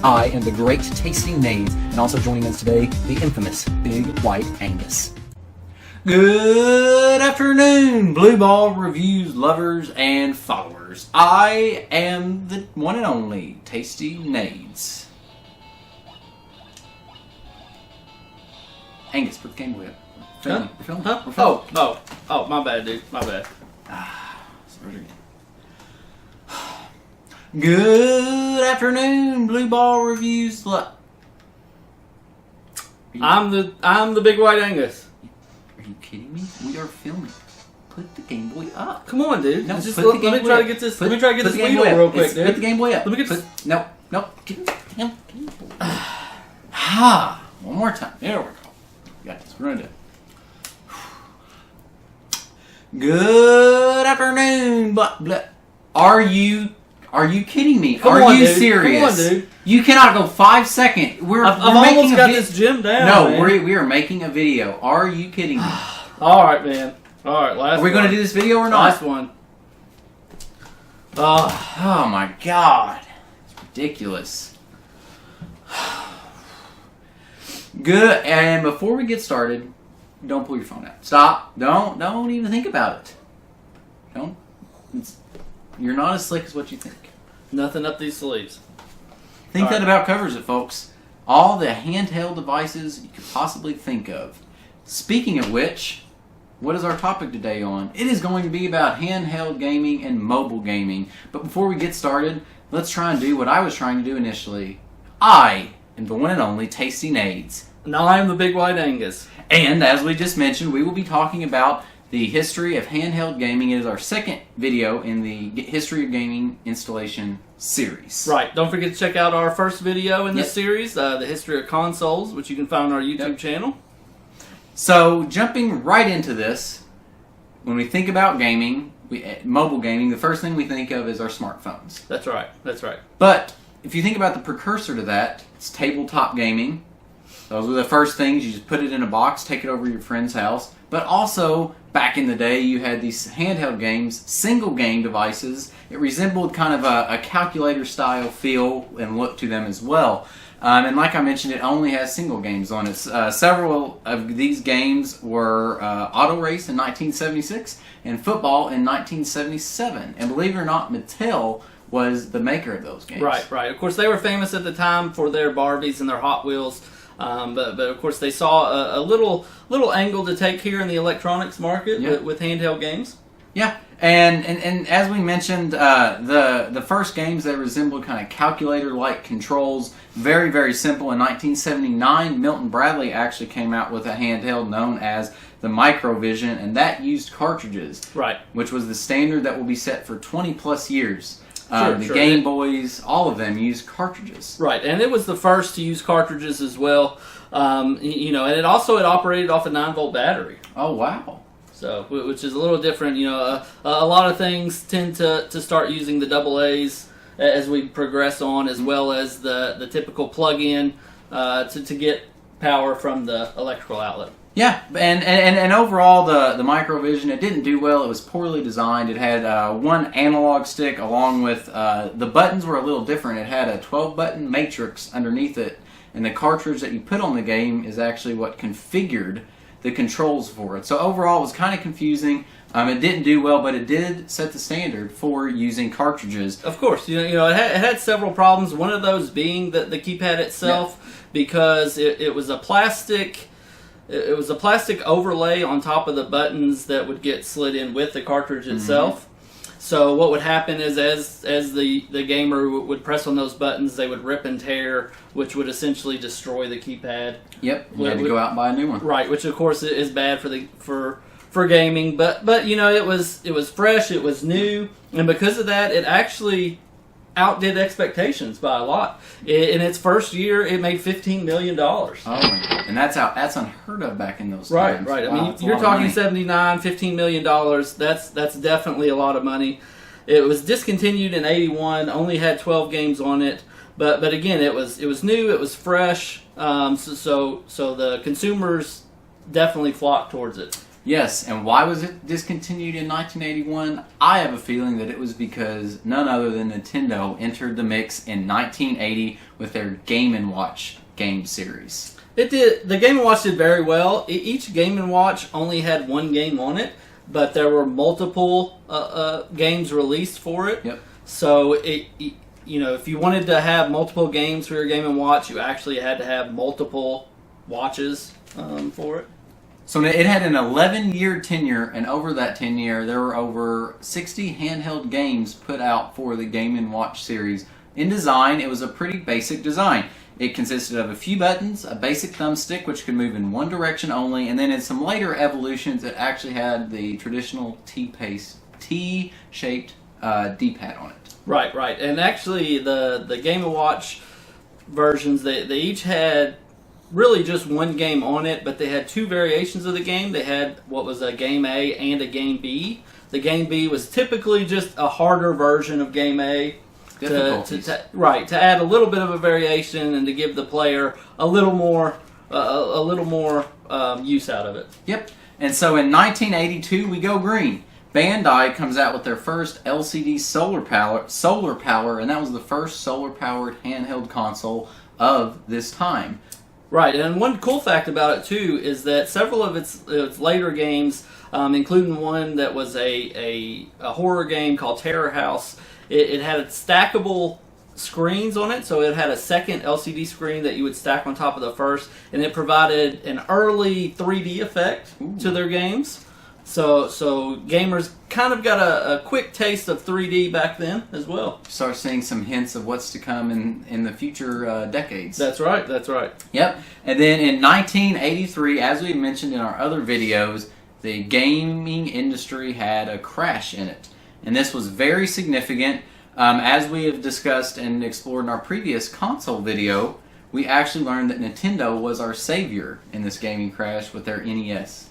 I am the great Tasty Nades, and also joining us today, the infamous Big White Angus. Good afternoon, BlueBall Reviews lovers and followers. I am the one and only Tasty Nades. Angus, put the Game Boy up. We're filming. Oh, my bad, dude. My bad. Start again. Good afternoon, BlueBall Reviews. I'm the Big White Angus. Are you kidding me? We are filming. Put the Game Boy up. Come on, dude. No, Just put the Game let me Boy try up. to get this. Put- Let me try to get put this the Game wheel Boy up. real quick, dude. Put the Game Boy up. Let me get this. No. Get the damn Game Boy. One more time. There we go. Got this. We're gonna do it. Good afternoon, but are you kidding me? Come are on, you dude. serious? Come on, dude. You cannot go 5 seconds. I've We're almost making got this gym down. No, man. we are making a video. Are you kidding me? All right, man. All right, last. Are we going to do this video or not? Last one. Oh my God, it's ridiculous. Good. And before we get started, don't pull your phone out. Stop. Don't even think about it. Don't. You're not as slick as what you think. Nothing up these sleeves. Think All that right. about covers it, folks. All the handheld devices you could possibly think of. Speaking of which, what is our topic today on? It is going to be about handheld gaming and mobile gaming. But before we get started, let's try and do what I was trying to do initially. I am the one and only Tasty Nades. Now I am the Big White Angus. And as we just mentioned, we will be talking about the history of handheld gaming. It is our second video in the History of Gaming installation series. Right. Don't forget to check out our first video in this Yep. series, the History of Consoles, which you can find on our YouTube channel. So, jumping right into this, when we think about gaming, mobile gaming, the first thing we think of is our smartphones. That's right. That's right. But if you think about the precursor to that, it's tabletop gaming. Those were the first things. You just put it in a box, take it over to your friend's house. But also, back in the day, you had these handheld games, single game devices. It resembled kind of a calculator style feel and look to them as well. And like I mentioned, it only has single games on it. Several of these games were Auto Race in 1976 and Football in 1977. And believe it or not, Mattel was the maker of those games. Right, right. Of course, they were famous at the time for their Barbies and their Hot Wheels. But of course, they saw a little angle to take here in the electronics market with handheld games. Yeah, and as we mentioned, the first games that resembled kind of calculator-like controls, very, very simple. In 1979, Milton Bradley actually came out with a handheld known as the Microvision, and that used cartridges. Right. Which was the standard that will be set for 20-plus years. Sure. Game Boys, all of them used cartridges. Right, and it was the first to use cartridges as well. And it operated off a 9-volt battery. Oh, wow. So, which is a little different. A lot of things tend to start using the AA's as we progress on, as well as the typical plug-in to get power from the electrical outlet. Yeah, and overall, the Microvision, it didn't do well. It was poorly designed. It had one analog stick along with, the buttons were a little different. It had a 12-button matrix underneath it, and the cartridge that you put on the game is actually what configured the controls for it. So overall, it was kind of confusing. It didn't do well, but it did set the standard for using cartridges. Of course, it had several problems. One of those being the keypad itself, because it was a plastic. It was a plastic overlay on top of the buttons that would get slid in with the cartridge itself. So what would happen is as the gamer would press on those buttons, they would rip and tear, which would essentially destroy the keypad. Yep, you had to go out and buy a new one. Right, which of course is bad for gaming. But it was fresh, it was new, and because of that, it actually outdid expectations by a lot. In its first year, it made $15 million. Oh, and that's unheard of back in those times. Right. Wow, I mean, you're talking $79, $15 million. That's definitely a lot of money. It was discontinued in '81. Only had 12 games on it. But again, it was new. It was fresh. So the consumers definitely flocked towards it. Yes, and why was it discontinued in 1981? I have a feeling that it was because none other than Nintendo entered the mix in 1980 with their Game & Watch game series. It did. The Game & Watch did very well. Each Game & Watch only had one game on it, but there were multiple games released for it. Yep. So if you wanted to have multiple games for your Game & Watch, you actually had to have multiple watches for it. So it had an 11-year tenure, and over that tenure, there were over 60 handheld games put out for the Game & Watch series. In design, it was a pretty basic design. It consisted of a few buttons, a basic thumbstick, which could move in one direction only, and then in some later evolutions, it actually had the traditional T-shaped D-pad on it. Right. And actually, the Game & Watch versions, they each had really just one game on it, but they had two variations of the game. They had what was a Game A and a Game B. The Game B was typically just a harder version of Game A. To add a little bit of a variation and to give the player a little more use out of it. Yep. And so in 1982, we go green. Bandai comes out with their first LCD solar power, and that was the first solar-powered handheld console of this time. Right, and one cool fact about it too is that several of its later games, including one that was a horror game called Terror House, it had stackable screens on it, so it had a second LCD screen that you would stack on top of the first, and it provided an early 3D effect to their games. So gamers kind of got a quick taste of 3D back then as well. Start seeing some hints of what's to come in the future decades. That's right. Yep. And then in 1983, as we mentioned in our other videos, the gaming industry had a crash in it. And this was very significant. As we have discussed and explored in our previous console video, we actually learned that Nintendo was our savior in this gaming crash with their NES.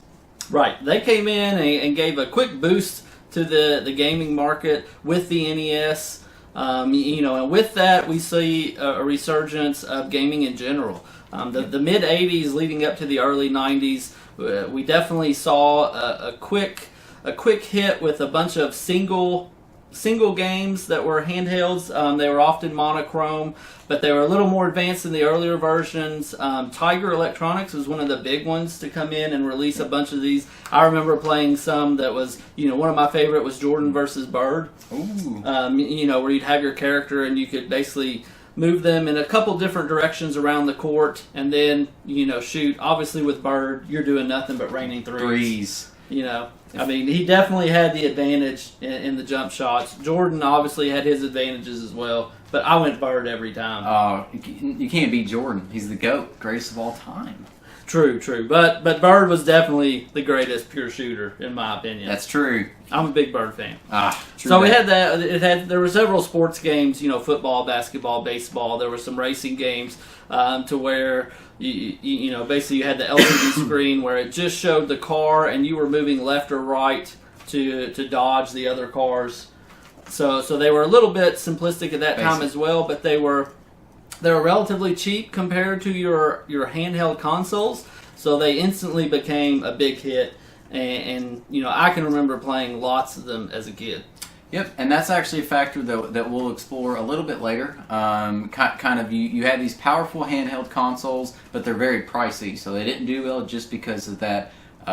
Right. They came in and gave a quick boost to the gaming market with the NES. And with that, we see a resurgence of gaming in general. The mid-'80s leading up to the early '90s, we definitely saw a quick hit with a bunch of single games that were handhelds. They were often monochrome, but they were a little more advanced than the earlier versions. Tiger Electronics was one of the big ones to come in and release a bunch of these. I remember playing some that was, one of my favorite was Jordan versus Bird. Ooh. Where you'd have your character and you could basically move them in a couple different directions around the court and then, shoot. Obviously with Bird, you're doing nothing but raining threes. He definitely had the advantage in the jump shots. Jordan obviously had his advantages as well, but I went Bird every time. Oh, you can't beat Jordan. He's the GOAT, greatest of all time. True. But Bird was definitely the greatest pure shooter, in my opinion. That's true. I'm a big Bird fan. True. So we had that. There were several sports games, football, basketball, baseball. There were some racing games to where basically you had the LCD screen where it just showed the car and you were moving left or right to dodge the other cars. So they were a little bit simplistic at that time as well, but they were relatively cheap compared to your handheld consoles. So they instantly became a big hit, and I can remember playing lots of them as a kid. Yep, and that's actually a factor that we'll explore a little bit later. You had these powerful handheld consoles, but they're very pricey, so they didn't do well just because of that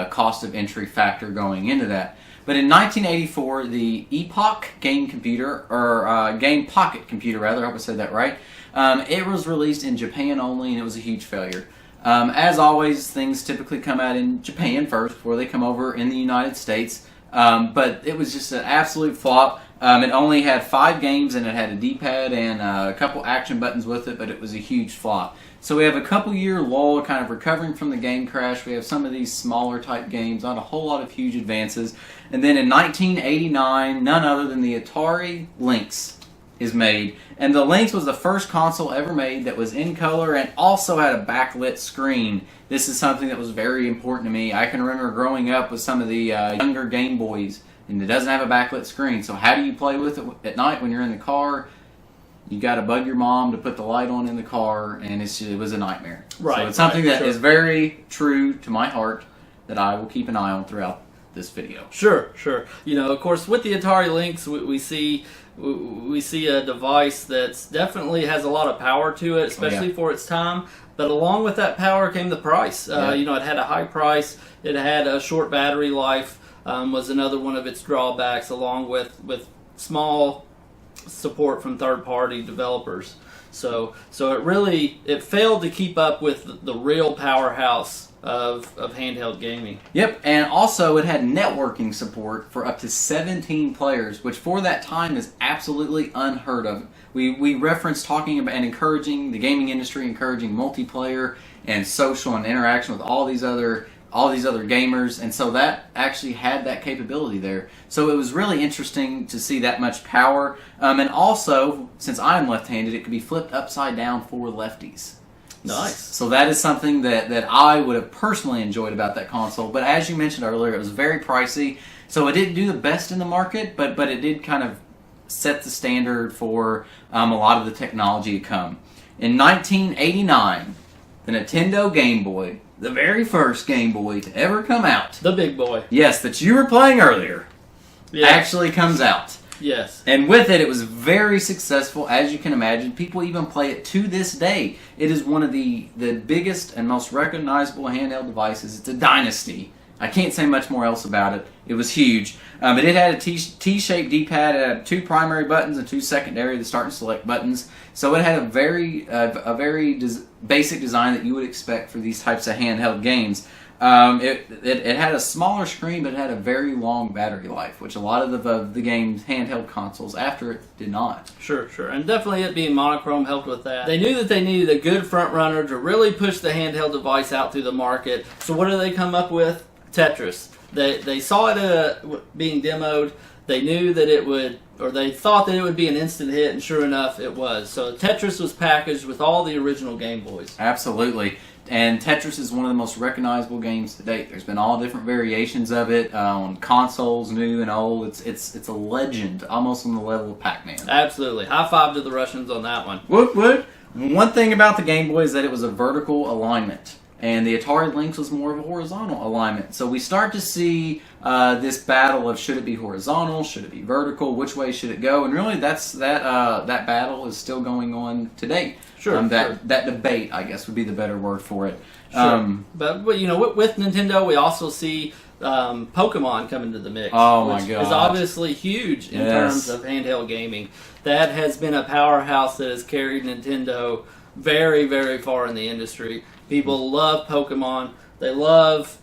cost of entry factor going into that. But in 1984, the Epoch game computer, or Game Pocket computer rather, I hope I said that right, it was released in Japan only, and it was a huge failure. As always, things typically come out in Japan first before they come over in the United States. But it was just an absolute flop. It only had 5 games, and it had a D-pad and a couple action buttons with it, but it was a huge flop. So we have a couple year lull kind of recovering from the game crash. We have some of these smaller type games, not a whole lot of huge advances. And then in 1989, none other than the Atari Lynx is made. And the Lynx was the first console ever made that was in color and also had a backlit screen. This is something that was very important to me. I can remember growing up with some of the younger Game Boys, and it doesn't have a backlit screen. So how do you play with it at night when you're in the car? You got to bug your mom to put the light on in the car, and it was a nightmare. Right. So it's something that is very true to my heart, that I will keep an eye on throughout this video. Sure. Of course, with the Atari Lynx, we see a device that's definitely has a lot of power to it, especially for its time. But along with that power came the price. It had a high price. It had a short battery life. Was another one of its drawbacks, along with small support from third-party developers. So it failed to keep up with the real powerhouse of handheld gaming. Yep, and also it had networking support for up to 17 players, which for that time is absolutely unheard of. We referenced talking about and encouraging the gaming industry, encouraging multiplayer and social and interaction with all these other gamers, and so that actually had that capability there. So it was really interesting to see that much power, and also, since I'm left-handed, it could be flipped upside down for lefties. Nice. So that is something that I would have personally enjoyed about that console, but as you mentioned earlier, it was very pricey, so it didn't do the best in the market, but it did kind of set the standard for a lot of the technology to come. In 1989, the Nintendo Game Boy, the very first Game Boy to ever come out. The big boy. Yes, that you were playing earlier. Yes. Actually comes out. Yes. And with it, it was very successful, as you can imagine. People even play it to this day. It is one of the biggest and most recognizable handheld devices. It's a dynasty. I can't say much more else about it. It was huge. But it had a T-shaped D-pad. It had 2 primary buttons and 2 secondary, the start and select buttons. So it had a very basic design that you would expect for these types of handheld games. It had a smaller screen, but it had a very long battery life, which a lot of the game's handheld consoles after it did not. Sure. And definitely it being monochrome helped with that. They knew that they needed a good front runner to really push the handheld device out through the market. So what did they come up with? Tetris. They saw it being demoed. They knew that it would, or they thought that it would be an instant hit, and sure enough, it was. So Tetris was packaged with all the original Game Boys. Absolutely. And Tetris is one of the most recognizable games to date. There's been all different variations of it on consoles, new and old. It's a legend, almost on the level of Pac-Man. Absolutely. High five to the Russians on that one. Whoop, whoop. One thing about the Game Boy is that it was a vertical alignment. And the Atari Lynx was more of a horizontal alignment. So we start to see this battle of should it be horizontal, should it be vertical, which way should it go? And really, that battle is still going on today. Sure. That debate, I guess, would be the better word for it. Sure. But with Nintendo, we also see Pokemon come into the mix. Oh my which god! is obviously huge in terms of handheld gaming. That has been a powerhouse that has carried Nintendo very, very far in the industry. People love Pokemon. They love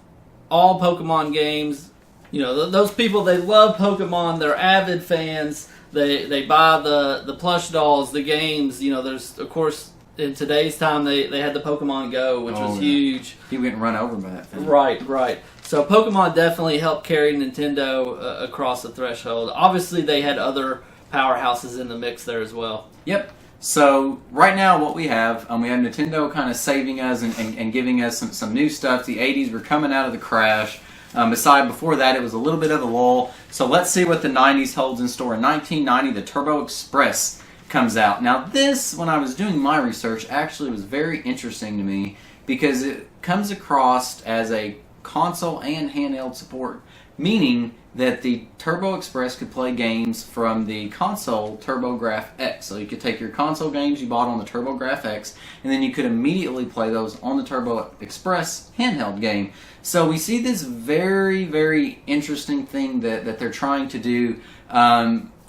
all Pokemon games. Those people, they love Pokemon. They're avid fans. They buy the plush dolls, the games. There's, of course, in today's time, they had the Pokemon Go, which was huge. People getting run over by that thing. Right. So Pokemon definitely helped carry Nintendo across the threshold. Obviously, they had other powerhouses in the mix there as well. Yep. So right now what we have Nintendo kind of saving us and giving us some new stuff. The 80s were coming out of the crash. Before that it was a little bit of a lull. So let's see what the 90s holds in store. In 1990, the Turbo Express comes out. Now this, when I was doing my research, actually was very interesting to me because it comes across as a console and handheld support, meaning that the Turbo Express could play games from the console TurboGrafx X. So you could take your console games you bought on the TurboGrafx X, and then you could immediately play those on the Turbo Express handheld game. So we see this very, very interesting thing that they're trying to do.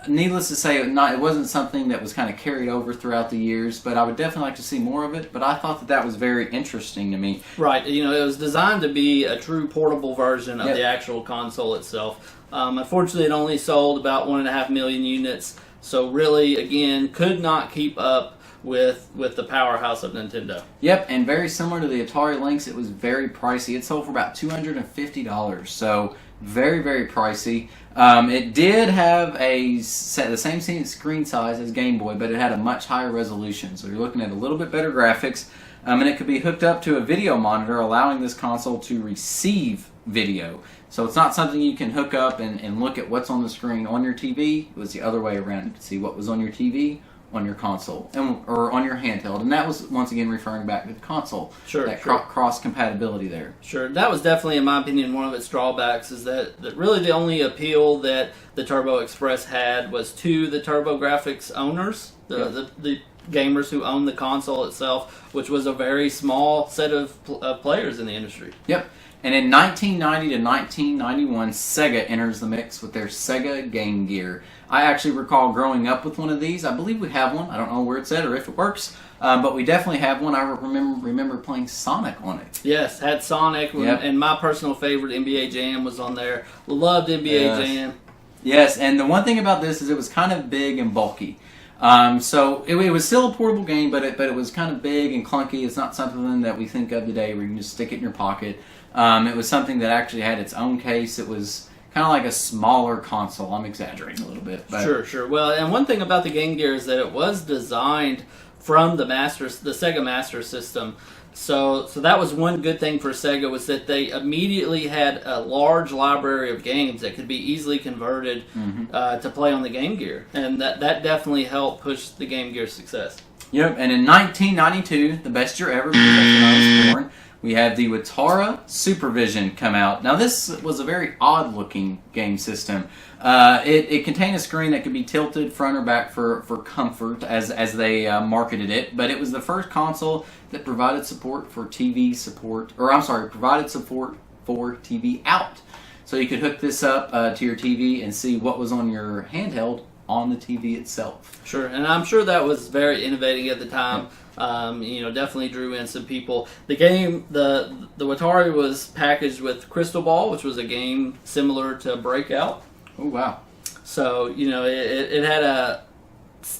Needless to say, it wasn't something that was kind of carried over throughout the years, but I would definitely like to see more of it. But I thought that was very interesting to me. Right. It was designed to be a true portable version of the actual console itself. Unfortunately, it only sold about 1.5 million units, so really, again, could not keep up with the powerhouse of Nintendo. Yep, and very similar to the Atari Lynx, it was very pricey. It sold for about $250, so very, very pricey. It did have the same screen size as Game Boy, but it had a much higher resolution, so you're looking at a little bit better graphics, and it could be hooked up to a video monitor, allowing this console to receive video. So it's not something you can hook up and look at what's on the screen on your TV. It was the other way around. You could see what was on your TV on your console or on your handheld, and that was once again referring back to the console. Sure, that sure. cross compatibility there. Sure, that was definitely, in my opinion, one of its drawbacks. Is that really the only appeal that the Turbo Express had was to the TurboGrafx owners, the gamers who owned the console itself, which was a very small set of players in the industry. Yep. And in 1990 to 1991, Sega enters the mix with their Sega Game Gear. I actually recall growing up with one of these. I believe we have one. I don't know where it's at or if it works, but we definitely have one. I remember playing Sonic on it. Yes, had Sonic, and my personal favorite, NBA Jam, was on there. Loved NBA Jam. Yes, and the one thing about this is it was kind of big and bulky. So it was still a portable game, but it was kind of big and clunky. It's not something that we think of today where you can just stick it in your pocket. It was something that actually had its own case. It was kind of like a smaller console. I'm exaggerating a little bit. But Sure. Well, and one thing about the Game Gear is that it was designed from the Sega Master System. So that was one good thing for Sega, was that they immediately had a large library of games that could be easily converted to play on the Game Gear. And that definitely helped push the Game Gear's success. Yep, and in 1992, the best year ever, because that's when I was born, we had the Watara Supervision come out. Now, this was a very odd-looking game system. It contained a screen that could be tilted front or back for comfort, as they marketed it. But it was the first console that provided support for TV support, provided support for TV out. So you could hook this up to your TV and see what was on your handheld on the TV itself. Sure, and I'm sure that was very innovating at the time. Definitely drew in some people. The game, the Watari was packaged with Crystal Ball, which was a game similar to Breakout. Oh, wow. So, it had a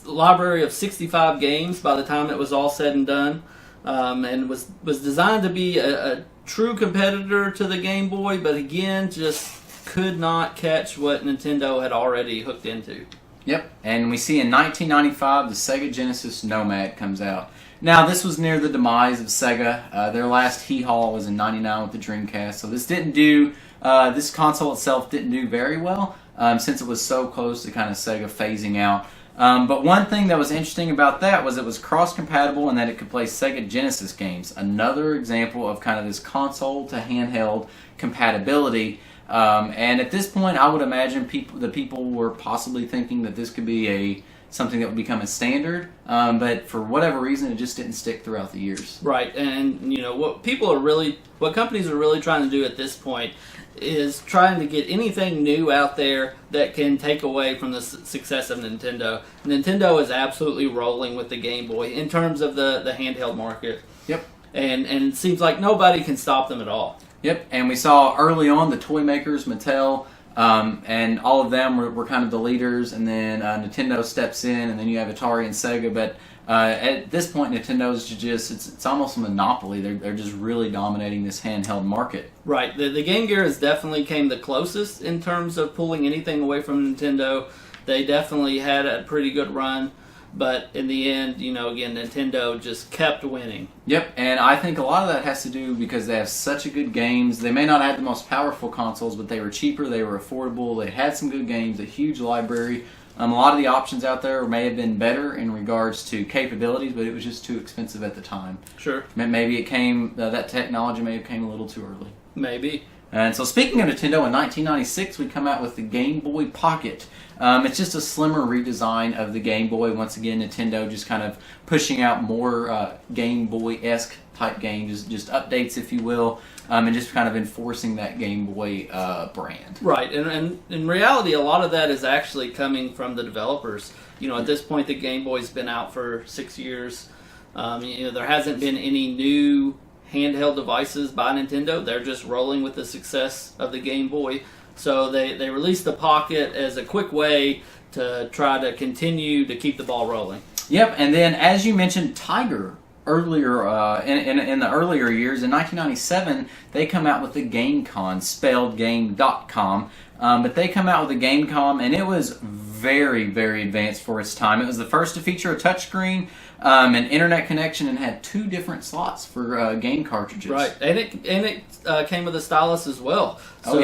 library of 65 games by the time it was all said and done, and was designed to be a true competitor to the Game Boy, but again, just could not catch what Nintendo had already hooked into. Yep, and we see in 1995 the Sega Genesis Nomad comes out. Now, this was near the demise of Sega. Their last hee-haw was in 99 with the Dreamcast, so this console itself didn't do very well, since it was so close to kind of Sega phasing out. But one thing that was interesting about that was it was cross-compatible and that it could play Sega Genesis games. Another example of kind of this console to handheld compatibility. And at this point, I would imagine the people were possibly thinking that this could be something that would become a standard, but for whatever reason, it just didn't stick throughout the years. Right, and what companies are really trying to do at this point is trying to get anything new out there that can take away from the success of Nintendo. Nintendo is absolutely rolling with the Game Boy in terms of the handheld market. Yep. And it seems like nobody can stop them at all. Yep, and we saw early on the toy makers, Mattel, and all of them were kind of the leaders, and then Nintendo steps in, and then you have Atari and Sega, but at this point Nintendo's it's almost a monopoly. They're just really dominating this handheld market. Right, the Game Gear has definitely came the closest in terms of pulling anything away from Nintendo. They definitely had a pretty good run. But in the end, again, Nintendo just kept winning. Yep, and I think a lot of that has to do because they have such a good games. They may not have the most powerful consoles, but they were cheaper, they were affordable, they had some good games, a huge library. A lot of the options out there may have been better in regards to capabilities, but it was just too expensive at the time. Sure. Maybe that technology may have came a little too early. Maybe. And so speaking of Nintendo, in 1996 we come out with the Game Boy Pocket. It's just a slimmer redesign of the Game Boy. Once again, Nintendo just kind of pushing out more Game Boy-esque type games, just updates, if you will, and just kind of enforcing that Game Boy brand. Right, and in reality, a lot of that is actually coming from the developers. At this point, the Game Boy's been out for 6 years. There hasn't been any new handheld devices by Nintendo. They're just rolling with the success of the Game Boy. So they released the Pocket as a quick way to try to continue to keep the ball rolling. Yep, and then as you mentioned, Tiger earlier in the earlier years, in 1997, they come out with the GameCon, spelled game.com. But they come out with a GameCom, and it was very, very advanced for its time. It was the first to feature a touchscreen, an internet connection, and had 2 different slots for game cartridges. Right, and it came with a stylus as well. So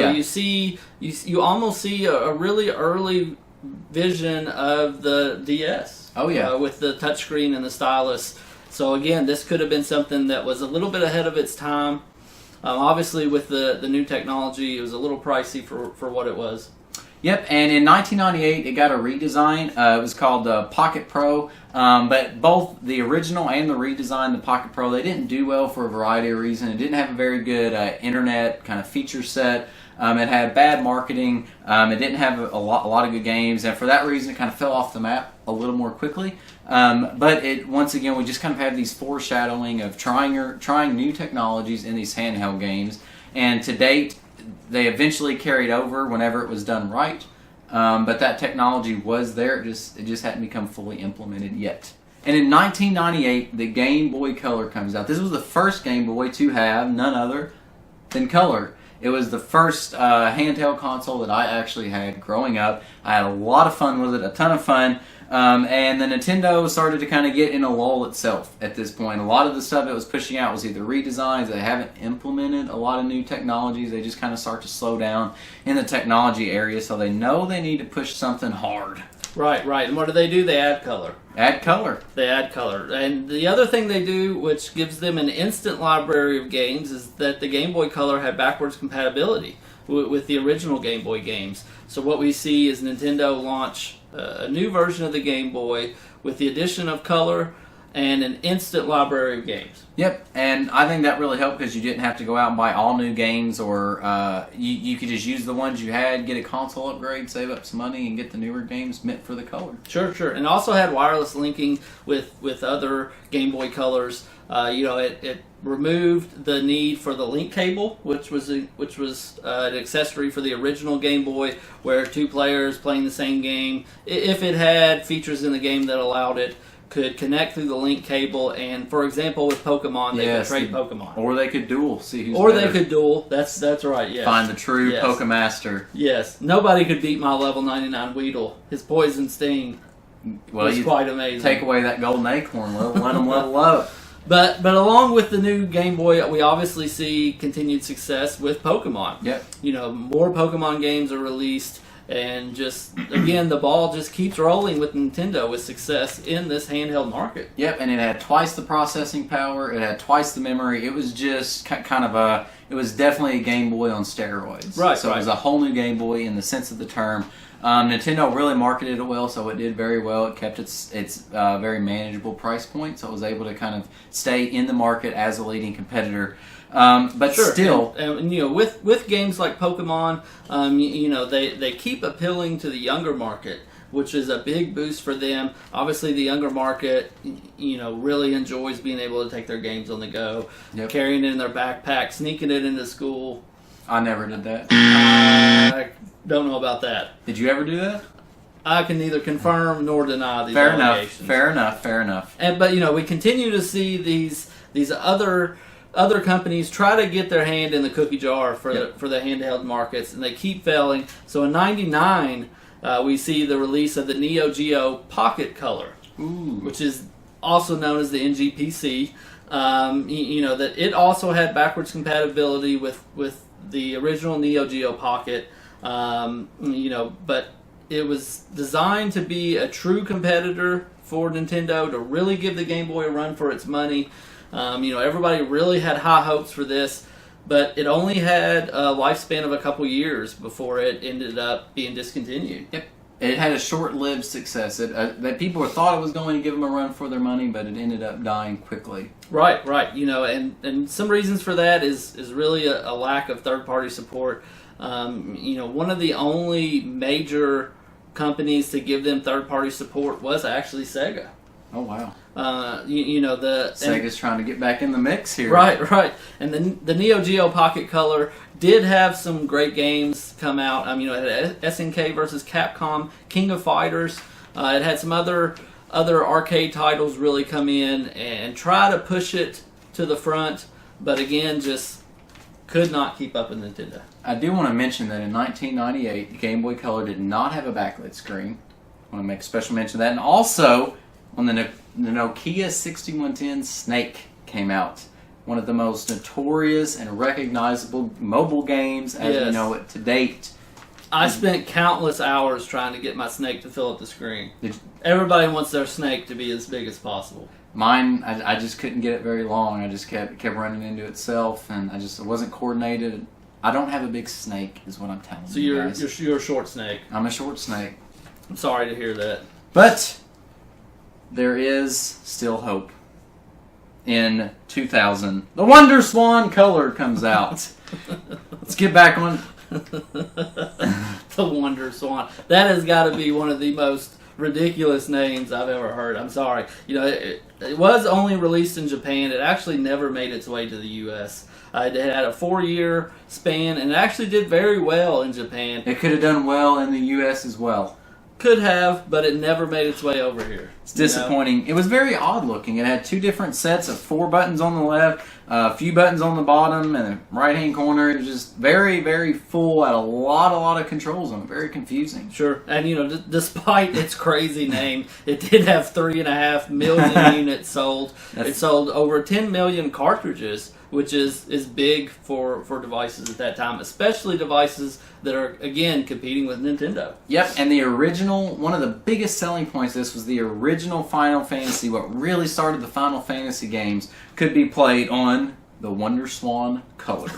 you almost see a really early vision of the DS. Oh yeah, with the touchscreen and the stylus. So again, this could have been something that was a little bit ahead of its time. Obviously, with the new technology, it was a little pricey for what it was. Yep, and in 1998, it got a redesign. It was called the Pocket Pro, but both the original and the redesign, the Pocket Pro, they didn't do well for a variety of reasons. It didn't have a very good internet kind of feature set. It had bad marketing. It didn't have a lot of good games, and for that reason, it kind of fell off the map a little more quickly. But once again, we just kind of have these foreshadowing of trying new technologies in these handheld games, and to date, they eventually carried over whenever it was done right. But that technology was there; it just hadn't become fully implemented yet. And in 1998, the Game Boy Color comes out. This was the first Game Boy to have none other than color. It was the first handheld console that I actually had growing up. I had a lot of fun with it, a ton of fun. And the Nintendo started to kind of get in a lull itself at this point. A lot of the stuff it was pushing out was either redesigns. They haven't implemented a lot of new technologies. They just kind of start to slow down in the technology area, so they know they need to push something hard. Right. And what do? They add color. Add color. They add color. And the other thing they do, which gives them an instant library of games, is that the Game Boy Color had backwards compatibility with the original Game Boy games. So what we see is Nintendo launch a new version of the Game Boy with the addition of color and an instant library of games. Yep, and I think that really helped because you didn't have to go out and buy all new games, or you could just use the ones you had, get a console upgrade, save up some money, and get the newer games meant for the color. Sure. And also had wireless linking with other Game Boy Colors. It removed the need for the link cable, which was an accessory for the original Game Boy, where two players playing the same game, if it had features in the game that allowed it, could connect through the link cable, and for example with Pokemon, they could trade Pokemon. Or they could duel, see who's Or better. They could duel, that's right, yes. Find the true Pokemaster. Yes, nobody could beat my level 99 Weedle. His Poison Sting was quite amazing. Take away that golden acorn, let them level up. But along with the new Game Boy, we obviously see continued success with Pokemon. Yep. More Pokemon games are released, and just, again, the ball just keeps rolling with Nintendo with success in this handheld market. Yep, and it had twice the processing power, it had twice the memory. It was just it was definitely a Game Boy on steroids. Right. So it was a whole new Game Boy in the sense of the term. Nintendo really marketed it well, so it did very well. It kept its very manageable price point, so it was able to kind of stay in the market as a leading competitor. But sure. Still, and with games like Pokemon, they keep appealing to the younger market, which is a big boost for them. Obviously, the younger market, really enjoys being able to take their games on the go, carrying it in their backpack, sneaking it into school. I never did that. I don't know about that. Did you ever do that? I can neither confirm nor deny these allegations. Fair enough. But we continue to see these other companies try to get their hand in the cookie jar for the handheld markets, and they keep failing. So in '99, we see the release of the Neo Geo Pocket Color, which is also known as the NGPC. That it also had backwards compatibility with the original Neo Geo Pocket. But it was designed to be a true competitor for Nintendo, to really give the Game Boy a run for its money. Everybody really had high hopes for this, but it only had a lifespan of a couple years before it ended up being discontinued. Yep. It had a short-lived success. That people thought it was going to give them a run for their money, but it ended up dying quickly. Right. And some reasons for that is really a lack of third-party support. One of the only major companies to give them third-party support was actually Sega. Oh wow! Sega's trying to get back in the mix here. Right. And the Neo Geo Pocket Color did have some great games come out. It had SNK versus Capcom, King of Fighters. It had some other arcade titles really come in and try to push it to the front, but again, just could not keep up with Nintendo. I do want to mention that in 1998, the Game Boy Color did not have a backlit screen. I want to make a special mention of that. And also, when the Nokia 6110 Snake came out, one of the most notorious and recognizable mobile games as we know it to date, I spent countless hours trying to get my snake to fill up the screen. Everybody wants their snake to be as big as possible. Mine, I just couldn't get it very long. I just kept running into itself, and it wasn't coordinated. I don't have a big snake, is what I'm telling you. So you're a short snake. I'm a short snake. I'm sorry to hear that. But there is still hope. In 2000, the Wonder Swan color comes out. Let's get back on. The Wonder Swan. That has got to be one of the most ridiculous names I've ever heard. I'm sorry. It was only released in Japan. It actually never made its way to the U.S. It had a 4-year span, and it actually did very well in Japan. It could have done well in the U.S. as well. Could have, but it never made its way over here. It's disappointing. It was very odd looking. It had 2 different sets of 4 buttons on the left, a few buttons on the bottom, and the right-hand corner. It was just very, very full. Had a lot of controls on it. Very confusing. Sure, and despite its crazy name, it did have 3.5 million units sold. It sold over 10 million cartridges, which is big for devices at that time, especially devices that are, again, competing with Nintendo. Yep, and one of the biggest selling points of this was the original Final Fantasy. What really started the Final Fantasy games could be played on the Wonder Swan color.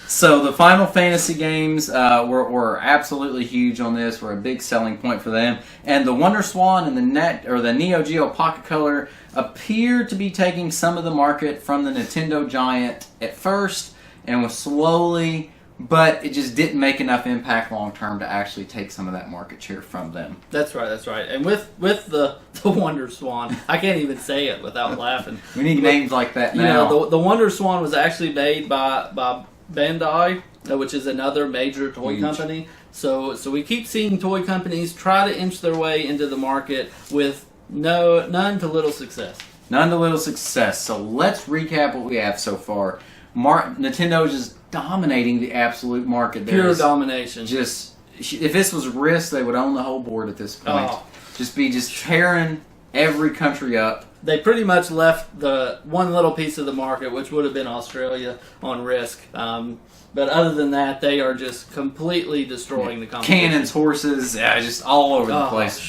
So the Final Fantasy games were absolutely huge on this, were a big selling point for them. And the Wonder Swan and the Neo Geo Pocket Color appeared to be taking some of the market from the Nintendo giant at first, and was slowly, but it just didn't make enough impact long term to actually take some of that market share from them. That's right. And with the Wonder Swan, I can't even say it without laughing. We need names like that now. The Wonder Swan was actually made by Bandai, which is another major toy company. So we keep seeing toy companies try to inch their way into the market with none to little success. None to little success. So let's recap what we have so far. Nintendo is just dominating the absolute market. Pure domination. If this was Risk, they would own the whole board at this point. Oh. Just tearing every country up. They pretty much left the one little piece of the market, which would have been Australia, on Risk. But other than that, they are just completely destroying the competition. Cannons, horses, just all over the place.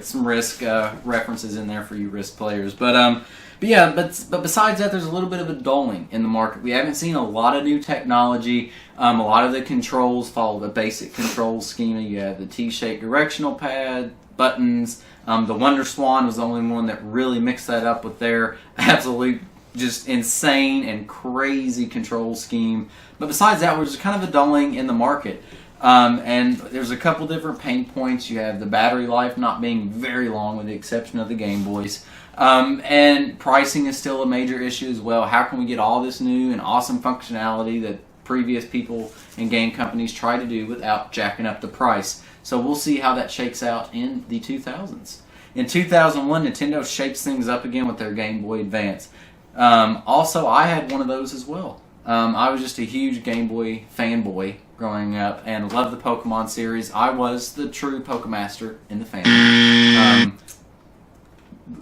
Some Risk references in there for you Risk players. But besides that, there's a little bit of a dulling in the market. We haven't seen a lot of new technology. A lot of the controls follow the basic control schema. You have the T-shaped directional pad, buttons. The Wonder Swan was the only one that really mixed that up with their absolute just insane and crazy control scheme. But besides that, there's kind of a dulling in the market. And there's a couple different pain points. You have the battery life not being very long, with the exception of the Game Boys. And pricing is still a major issue as well. How can we get all this new and awesome functionality that previous people and game companies try to do without jacking up the price? So we'll see how that shakes out in the 2000s. In 2001, Nintendo shakes things up again with their Game Boy Advance. Also, I had one of those as well. I was just a huge Game Boy fanboy growing up and loved the Pokemon series. I was the true Pokemaster in the family.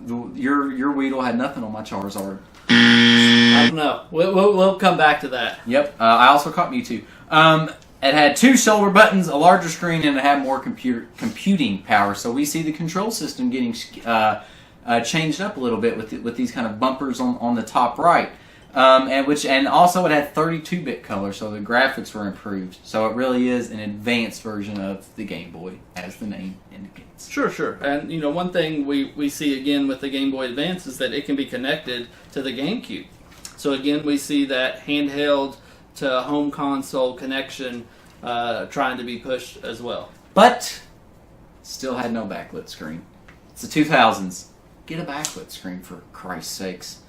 Your Weedle had nothing on my Charizard. I don't know. We'll come back to that. Yep. I also caught Mewtwo. It had 2 shoulder buttons, a larger screen, and it had more computing power. So we see the control system getting changed up a little bit with these kind of bumpers on the top right. And also it had 32-bit color, so the graphics were improved. So it really is an advanced version of the Game Boy, as the name indicates. Sure. And one thing we see again with the Game Boy Advance is that it can be connected to the GameCube. So again, we see that handheld to home console connection trying to be pushed as well. But still had no backlit screen. It's the 2000s. Get a backlit screen, for Christ's sakes.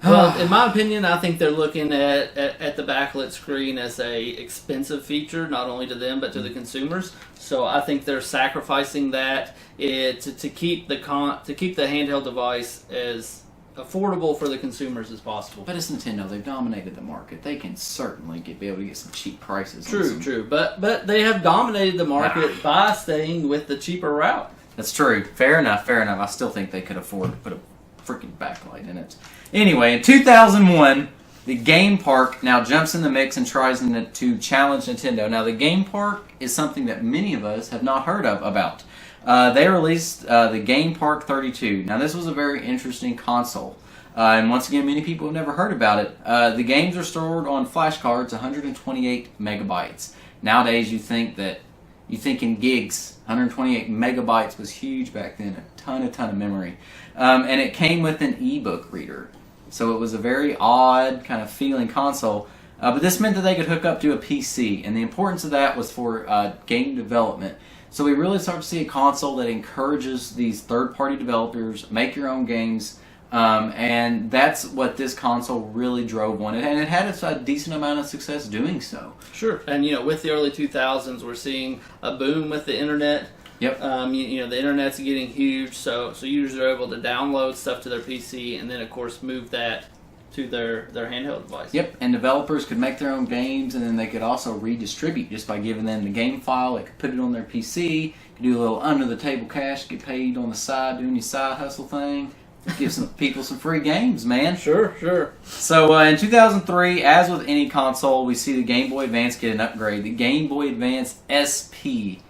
Well, in my opinion, I think they're looking at the backlit screen as a expensive feature, not only to them but to the consumers. So I think they're sacrificing that to keep the handheld device as affordable for the consumers as possible. But it's Nintendo; they've dominated the market. They can certainly be able to get some cheap prices. True. But they have dominated the market by staying with the cheaper route. That's true. Fair enough. I still think they could afford to put a freaking backlight in it. Anyway, in 2001, the Game Park now jumps in the mix and tries to challenge Nintendo. Now, the Game Park is something that many of us have not heard about. They released the Game Park 32. Now, this was a very interesting console. And once again, many people have never heard about it. The games are stored on flash cards, 128 megabytes. Nowadays, you think in gigs. 128 megabytes was huge back then. A ton of memory. And it came with an ebook reader. So it was a very odd kind of feeling console. But this meant that they could hook up to a PC. And the importance of that was for game development. So we really start to see a console that encourages these third-party developers, make your own games. And that's what this console really drove on it. And it had a decent amount of success doing so. Sure. And, with the early 2000s, we're seeing a boom with the internet. Yep. The internet's getting huge, so users are able to download stuff to their PC and then, of course, move that to their handheld device. Yep, and developers could make their own games, and then they could also redistribute just by giving them the game file. They could put it on their PC, could do a little under-the-table cash, get paid on the side, doing your side hustle thing. Give some people some free games, man. Sure. So in 2003, as with any console, we see the Game Boy Advance get an upgrade. The Game Boy Advance SP,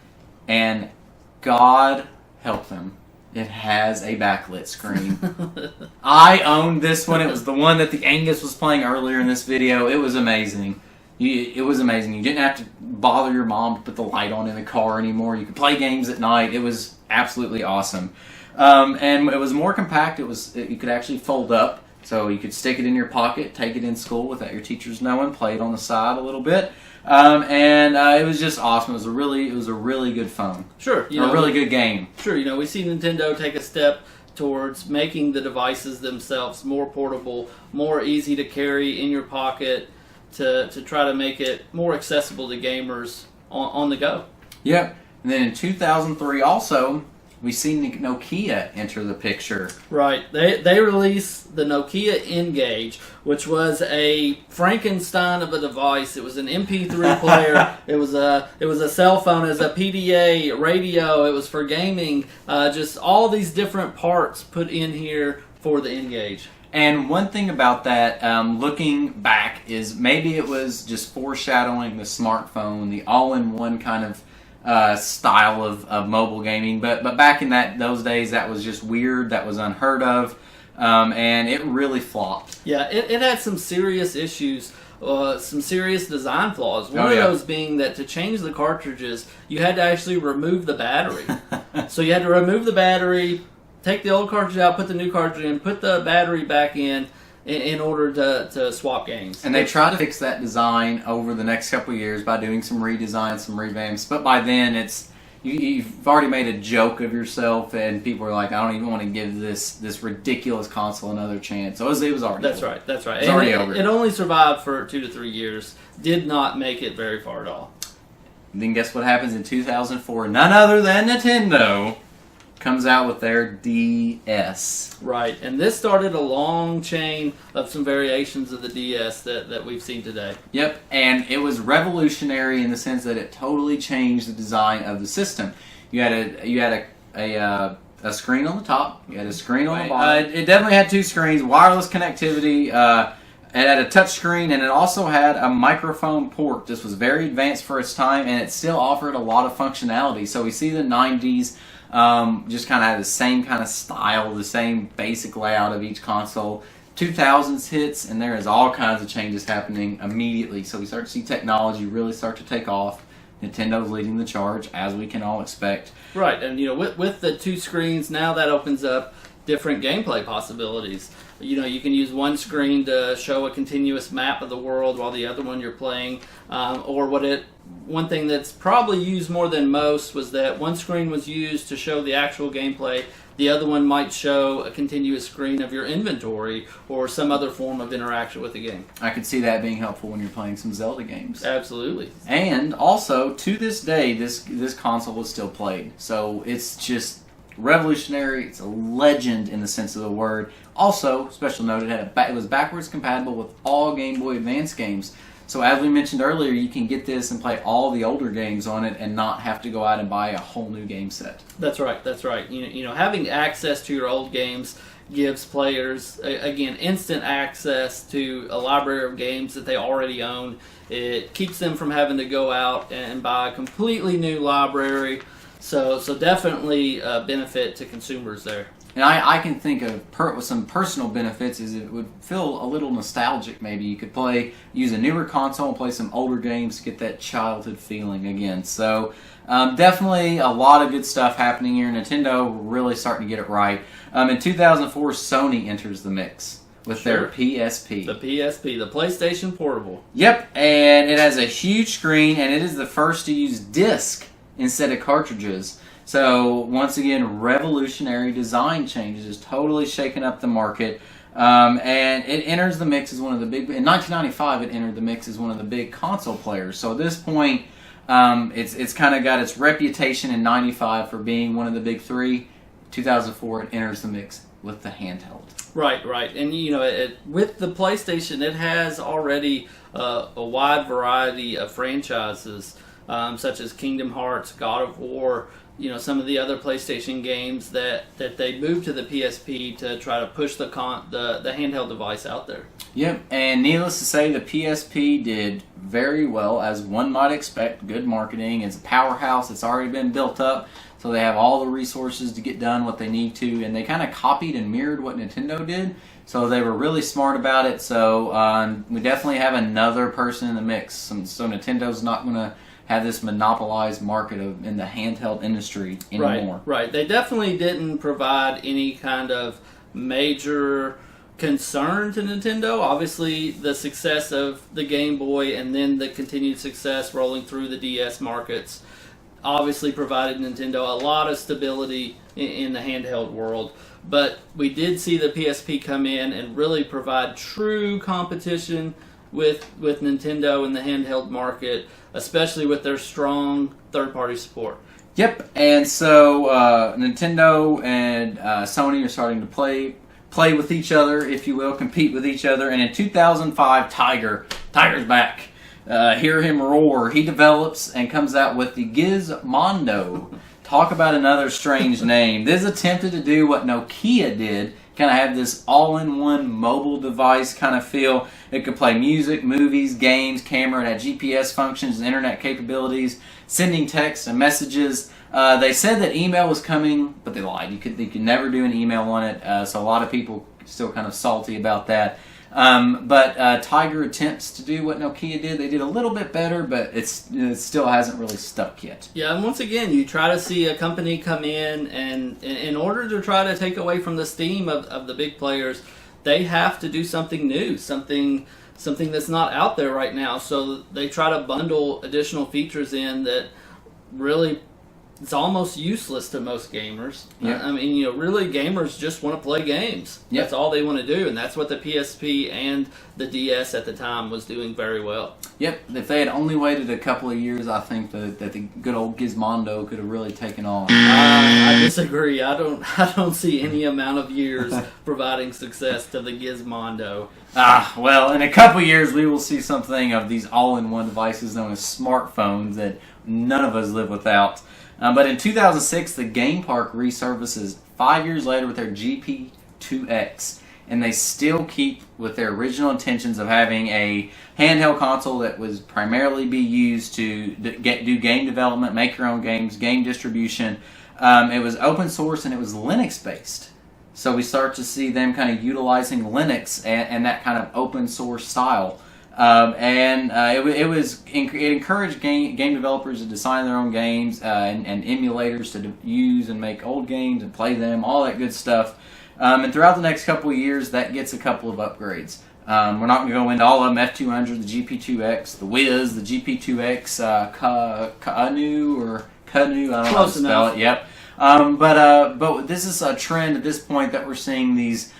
and God help them, it has a backlit screen. I owned this one. It was the one that the Angus was playing earlier in this video. It was amazing. It was amazing. You didn't have to bother your mom to put the light on in the car anymore. You could play games at night. It was absolutely awesome. And it was more compact. You could actually fold up, so you could stick it in your pocket, take it in school without your teachers knowing, play it on the side a little bit. It was just awesome. It was a really good phone. Sure. A really good game. Sure. We see Nintendo take a step towards making the devices themselves more portable, more easy to carry in your pocket, to try to make it more accessible to gamers on the go. Yep. And then in 2003 also, we see Nokia enter the picture. Right. They released the Nokia N-Gage, which was a Frankenstein of a device. It was an MP3 player. It was a cell phone. It was a PDA radio. It was for gaming. Just all these different parts put in here for the N-Gage. And one thing about that, looking back, is maybe it was just foreshadowing the smartphone, the all-in-one kind of style of mobile gaming, but back in those days, that was just weird. That was unheard of, and it really flopped. Yeah, it had some serious issues, some serious design flaws. One of those being that to change the cartridges, you had to actually remove the battery. So you had to remove the battery, take the old cartridge out, put the new cartridge in, put the battery back in order to swap games. And they tried to fix that design over the next couple of years by doing some redesigns, some revamps. But by then, you've already made a joke of yourself, and people are like, I don't even want to give this ridiculous console another chance. So it was already over. That's right. It was already over. It only survived for 2 to 3 years. Did not make it very far at all. And then guess what happens in 2004? None other than Nintendo comes out with their DS. Right, and this started a long chain of some variations of the DS that we've seen today. Yep, and it was revolutionary in the sense that it totally changed the design of the system. You had a screen on the top, you had a screen on the bottom. It definitely had two screens, wireless connectivity. It had a touch screen, and it also had a microphone port. This was very advanced for its time, and it still offered a lot of functionality. So we see the 90s just kind of had the same kind of style, the same basic layout of each console. 2000s hits, and there is all kinds of changes happening immediately. So we start to see technology really start to take off. Nintendo's leading the charge, as we can all expect. Right, and with the two screens, now that opens up different gameplay possibilities. You can use one screen to show a continuous map of the world while the other one you're playing. One thing that's probably used more than most was that one screen was used to show the actual gameplay. The other one might show a continuous screen of your inventory or some other form of interaction with the game. I could see that being helpful when you're playing some Zelda games. Absolutely. And also, to this day, this console is still played. So it's just revolutionary. It's a legend in the sense of the word. Also, special note, it was backwards compatible with all Game Boy Advance games. So as we mentioned earlier, you can get this and play all the older games on it and not have to go out and buy a whole new game set. That's right. Having access to your old games gives players, again, instant access to a library of games that they already own. It keeps them from having to go out and buy a completely new library. So definitely a benefit to consumers there. And I can think of some personal benefits is it would feel a little nostalgic maybe. You could use a newer console and play some older games to get that childhood feeling again. So definitely a lot of good stuff happening here. Nintendo really starting to get it right. In 2004, Sony enters the mix with their PSP. The PSP, the PlayStation Portable. Yep, and it has a huge screen, and it is the first to use disc instead of cartridges. So once again, revolutionary design changes is totally shaking up the market, and it enters the mix as one of the big. In 1995, it entered the mix as one of the big console players. So at this point, it's kind of got its reputation in '95 for being one of the big three. 2004, it enters the mix with the handheld. Right, and with the PlayStation, it has already a wide variety of franchises, such as Kingdom Hearts, God of War. Some of the other PlayStation games that they moved to the PSP to try to push the handheld device out there. Yep, and needless to say, the PSP did very well, as one might expect. Good marketing. It's a powerhouse. It's already been built up, so they have all the resources to get done what they need to, and they kind of copied and mirrored what Nintendo did, so they were really smart about it. So we definitely have another person in the mix. So Nintendo's not going to have this monopolized market in the handheld industry anymore. Right. They definitely didn't provide any kind of major concern to Nintendo. Obviously, the success of the Game Boy and then the continued success rolling through the DS markets obviously provided Nintendo a lot of stability in the handheld world. But we did see the PSP come in and really provide true competition with Nintendo in the handheld market, especially with their strong third-party support. Yep, and so Nintendo and Sony are starting to play with each other, if you will, compete with each other. And in 2005, Tiger's back. Hear him roar. He develops and comes out with the Gizmondo. Talk about another strange name. This attempted to do what Nokia did, kind of have this all-in-one mobile device kind of feel. It could play music, movies, games, camera. It had GPS functions and internet capabilities, sending texts and messages. They said that email was coming, but they lied. You could never do an email on it, so a lot of people still kind of salty about that. But Tiger attempts to do what Nokia did. They did a little bit better, but it still hasn't really stuck yet. Yeah, and once again, you try to see a company come in, and in order to try to take away from the steam of the big players, they have to do something new, something that's not out there right now. So they try to bundle additional features in that really it's almost useless to most gamers. Yep. I mean, really gamers just want to play games. Yep. That's all they want to do, and that's what the PSP and the DS at the time was doing very well. Yep. If they had only waited a couple of years, I think that the good old Gizmondo could have really taken off. I disagree. I don't see any amount of years providing success to the Gizmondo. Well, in a couple of years, we will see something of these all-in-one devices known as smartphones that none of us live without. But in 2006, the Game Park resurfaces 5 years later with their GP2X, and they still keep with their original intentions of having a handheld console that was primarily be used to do game development, make your own games, game distribution. It was open source and it was Linux based. So we start to see them kind of utilizing Linux and that kind of open source style. It encouraged game developers to design their own games and emulators to use and make old games and play them, all that good stuff. And throughout the next couple of years, that gets a couple of upgrades. We're not going to go into all of them: F200, the GP2X, the Wiz, the GP2X, Kanu, I don't know how to spell it. Yep. But this is a trend at this point that we're seeing these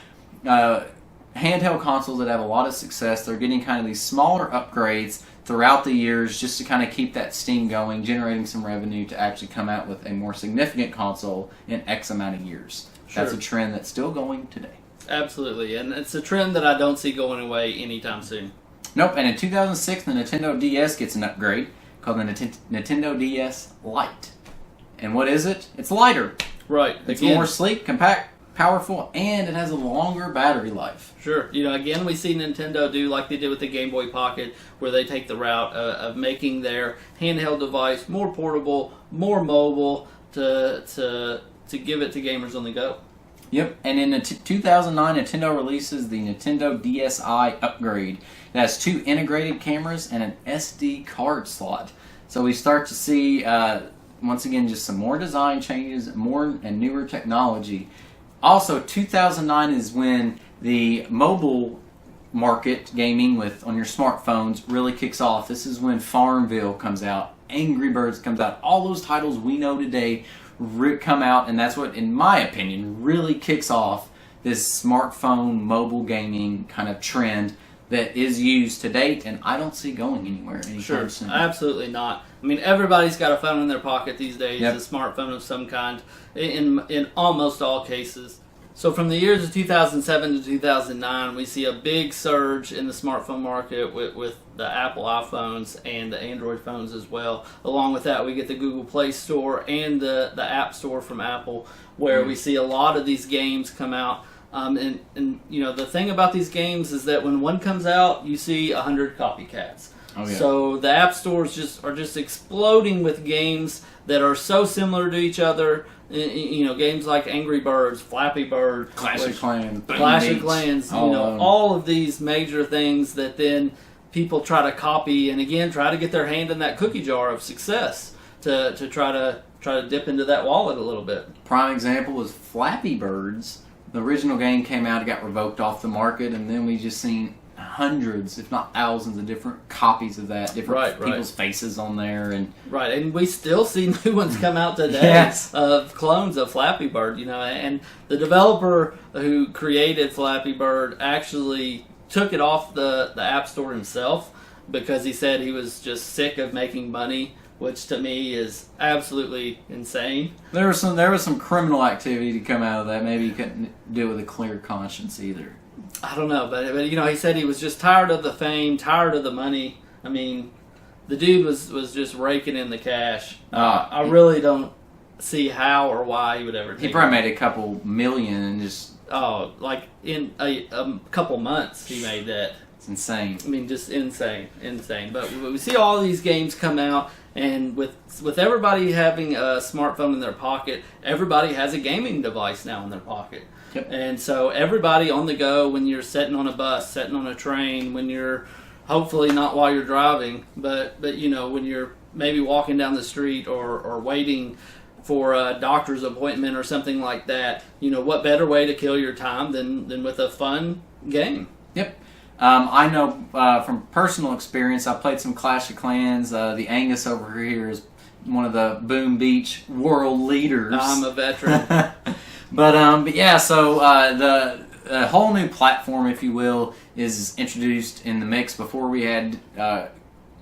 handheld consoles that have a lot of success. They're getting kind of these smaller upgrades throughout the years just to kind of keep that steam going, generating some revenue to actually come out with a more significant console in X amount of years. Sure. That's a trend that's still going today. Absolutely, and it's a trend that I don't see going away anytime soon. Nope, and in 2006, the Nintendo DS gets an upgrade called the Nintendo DS Lite. And what is it? It's lighter. Right. It's more sleek, compact, powerful, and it has a longer battery life. Sure. Again, we see Nintendo do like they did with the Game Boy Pocket, where they take the route of making their handheld device more portable, more mobile, to give it to gamers on the go. Yep, and in 2009, Nintendo releases the Nintendo DSi Upgrade. It has 2 integrated cameras and an SD card slot. So we start to see, once again, just some more design changes, more and newer technology. Also, 2009 is when the mobile market gaming on your smartphones really kicks off. This is when Farmville comes out, Angry Birds comes out. All those titles we know today come out, and that's what, in my opinion, really kicks off this smartphone mobile gaming kind of trend that is used to date, and I don't see going anywhere anytime soon. Absolutely not. I mean, everybody's got a phone in their pocket these days, yep. A smartphone of some kind, in almost all cases. So from the years of 2007 to 2009, we see a big surge in the smartphone market with the Apple iPhones and the Android phones as well. Along with that, we get the Google Play Store and the App Store from Apple, where we see a lot of these games come out. And the thing about these games is that when one comes out, you see 100 copycats. Oh, yeah. So the app stores are just exploding with games that are so similar to each other. Games like Angry Birds, Flappy Bird, Clash of Clans, all of these major things that then people try to copy and again try to get their hand in that cookie jar of success to try to dip into that wallet a little bit. Prime example was Flappy Birds. The original game came out, it got revoked off the market, and then we just seen hundreds, if not thousands, of different copies of that, different people's faces on there, and we still see new ones come out today yes. of clones of Flappy Bird. And the developer who created Flappy Bird actually took it off the App Store himself because he said he was just sick of making money, which to me is absolutely insane. There was some criminal activity to come out of that. Maybe he couldn't do it with a clear conscience either. I don't know, but he said he was just tired of the fame, tired of the money. I mean, the dude was just raking in the cash. I really don't see how or why he would ever take He probably made a couple million and just... Oh, like in a couple months he made that. It's insane. I mean, just insane. But we see all these games come out, and with everybody having a smartphone in their pocket, everybody has a gaming device now in their pocket. Yep. And so everybody on the go, when you're sitting on a bus, sitting on a train, when you're hopefully not while you're driving, but when you're maybe walking down the street or waiting for a doctor's appointment or something like that, what better way to kill your time than with a fun game? Yep. I know from personal experience, I played some Clash of Clans. The Angus over here is one of the Boom Beach world leaders. I'm a veteran. But yeah, so the whole new platform, if you will, is introduced in the mix. Before we had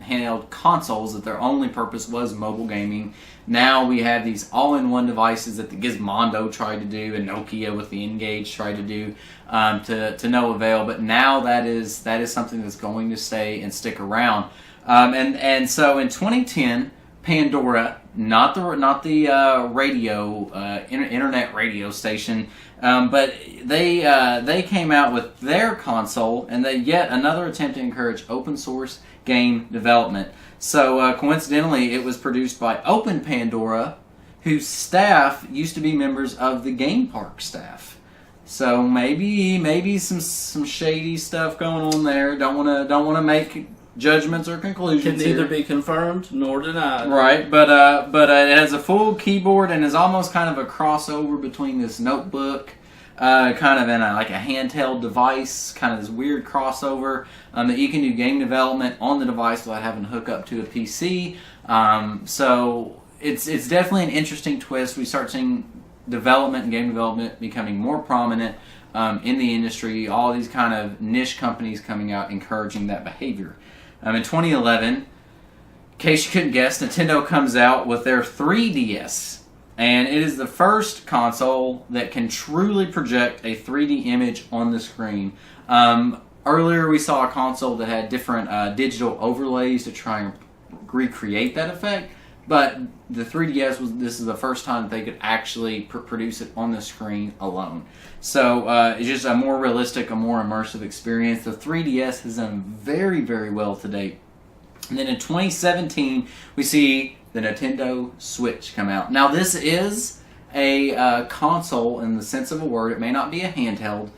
handheld consoles that their only purpose was mobile gaming. Now we have these all-in-one devices that the Gizmondo tried to do and Nokia with the N-Gage tried to do to no avail. But now that is something that's going to stay and stick around. And so in 2010, Pandora, not the radio internet radio station, but they came out with their console, and they yet another attempt to encourage open source game development. So coincidentally, it was produced by Open Pandora, whose staff used to be members of the Game Park staff. So maybe some shady stuff going on there. Don't wanna make judgments or conclusions. Can neither be confirmed nor denied. Right, but it has a full keyboard and is almost kind of a crossover between this notebook, kind of in a handheld device, kind of this weird crossover that you can do game development on the device without having to hook up to a PC. So it's definitely an interesting twist. We start seeing development and game development becoming more prominent in the industry. All these kind of niche companies coming out encouraging that behavior. In 2011, in case you couldn't guess, Nintendo comes out with their 3DS. And it is the first console that can truly project a 3D image on the screen. Earlier we saw a console that had different digital overlays to try and recreate that effect. But the 3DS this is the first time that they could actually produce it on the screen alone. So it's just a more realistic, a more immersive experience. The 3DS has done very, very well to date. And then in 2017, we see the Nintendo Switch come out. Now this is a console in the sense of a word. It may not be a handheld.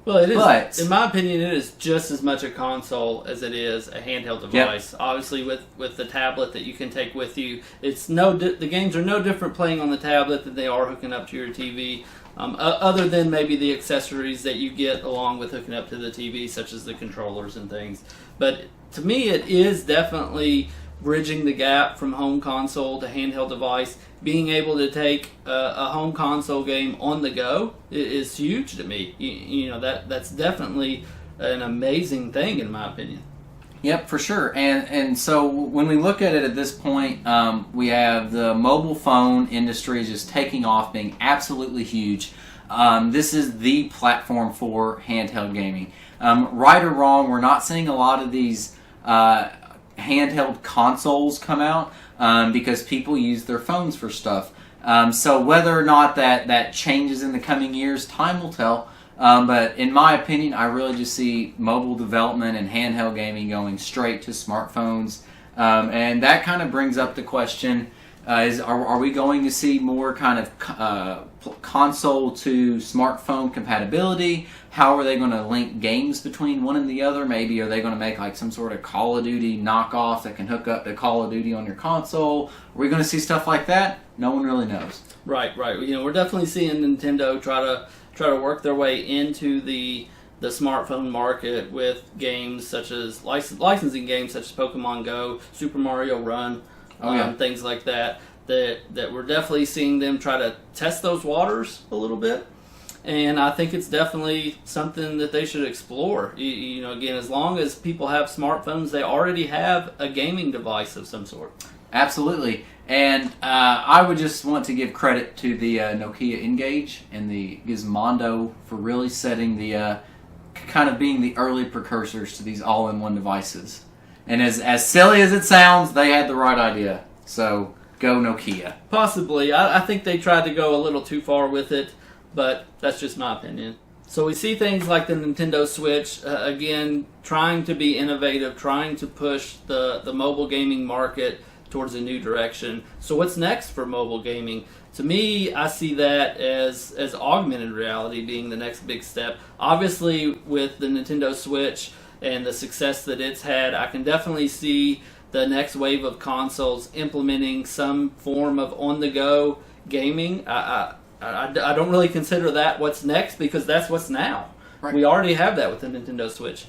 Well, it is. But, in my opinion, it is just as much a console as it is a handheld device. Yep. Obviously, with the tablet that you can take with you, the games are no different playing on the tablet than they are hooking up to your TV. Other than maybe the accessories that you get along with hooking up to the TV, such as the controllers and things. But to me, it is definitely bridging the gap from home console to handheld device. Being able to take a home console game on the go is huge to me. You know, that's definitely an amazing thing in my opinion. Yep, for sure. And so when we look at it at this point, we have the mobile phone industry is just taking off, being absolutely huge. This is the platform for handheld gaming. Right or wrong, we're not seeing a lot of these handheld consoles come out because people use their phones for stuff. So whether or not that changes in the coming years, time will tell. But in my opinion, I really just see mobile development and handheld gaming going straight to smartphones. And that kind of brings up the question, are we going to see more kind of console to smartphone compatibility? How are they going to link games between one and the other? Maybe are they going to make like some sort of Call of Duty knockoff that can hook up to Call of Duty on your console? Are we going to see stuff like that? No one really knows. Right. You know, we're definitely seeing Nintendo try to work their way into the smartphone market with games such as licensing games such as Pokemon Go, Super Mario Run, things like that we're definitely seeing them try to test those waters a little bit. And I think it's definitely something that they should explore. You know, again, as long as people have smartphones, they already have a gaming device of some sort. Absolutely. And I would just want to give credit to the Nokia Engage and the Gizmondo for really setting the kind of being the early precursors to these all-in-one devices. And as silly as it sounds, they had the right idea. So go Nokia. Possibly. I think they tried to go a little too far with it, but that's just my opinion. So we see things like the Nintendo Switch, again, trying to be innovative, trying to push the mobile gaming market towards a new direction. So what's next for mobile gaming? To me, I see that as augmented reality being the next big step. Obviously, with the Nintendo Switch and the success that it's had, I can definitely see the next wave of consoles implementing some form of on-the-go gaming. I don't really consider that what's next because that's what's now. Right. We already have that with the Nintendo Switch.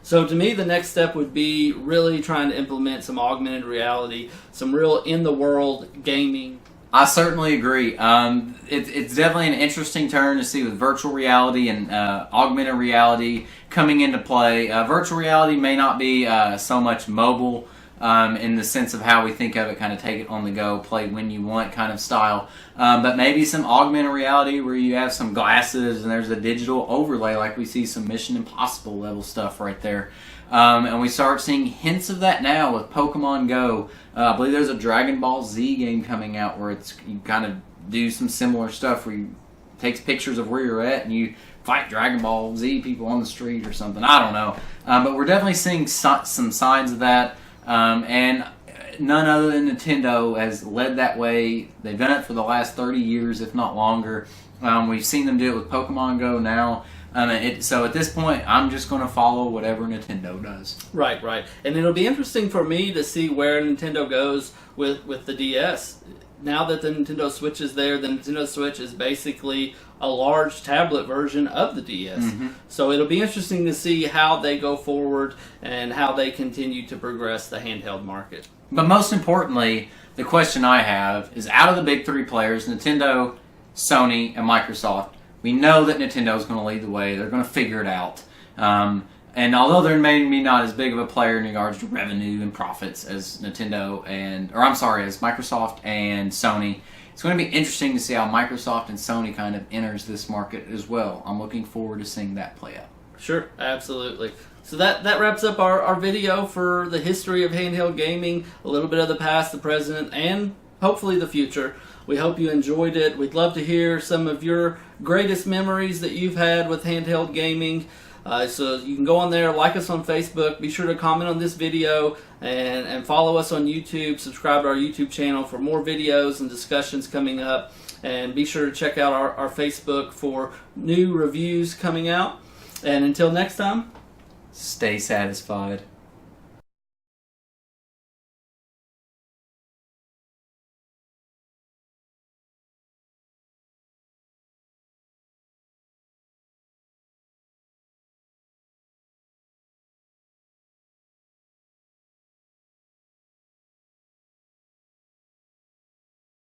So to me, the next step would be really trying to implement some augmented reality, some real in-the-world gaming. I certainly agree. It's definitely an interesting turn to see with virtual reality and augmented reality coming into play. Virtual reality may not be so much mobile in the sense of how we think of it, kind of take it on the go, play when you want kind of style. But maybe some augmented reality where you have some glasses and there's a digital overlay like we see some Mission Impossible level stuff right there. And we start seeing hints of that now with Pokemon Go. I believe there's a Dragon Ball Z game coming out where you kind of do some similar stuff where you takes pictures of where you're at and you fight Dragon Ball Z people on the street or something. I don't know. But we're definitely seeing some signs of that. And none other than Nintendo has led that way. They've done it for the last 30 years, if not longer. We've seen them do it with Pokemon Go now. So at this point, I'm just going to follow whatever Nintendo does. Right. And it'll be interesting for me to see where Nintendo goes with the DS. Now that the Nintendo Switch is there, the Nintendo Switch is basically a large tablet version of the DS. Mm-hmm. So it'll be interesting to see how they go forward and how they continue to progress the handheld market. But most importantly, the question I have is out of the big three players, Nintendo, Sony, and Microsoft, we know that Nintendo is going to lead the way. They're going to figure it out. And although they're maybe not as big of a player in regards to revenue and profits as as Microsoft and Sony, it's going to be interesting to see how Microsoft and Sony kind of enters this market as well. I'm looking forward to seeing that play out. Sure, absolutely. So that wraps up our video for the history of handheld gaming, a little bit of the past, the present, and hopefully the future. We hope you enjoyed it. We'd love to hear some of your greatest memories that you've had with handheld gaming. So you can go on there, like us on Facebook, be sure to comment on this video, and follow us on YouTube, subscribe to our YouTube channel for more videos and discussions coming up, and be sure to check out our Facebook for new reviews coming out. And until next time, Stay satisfied.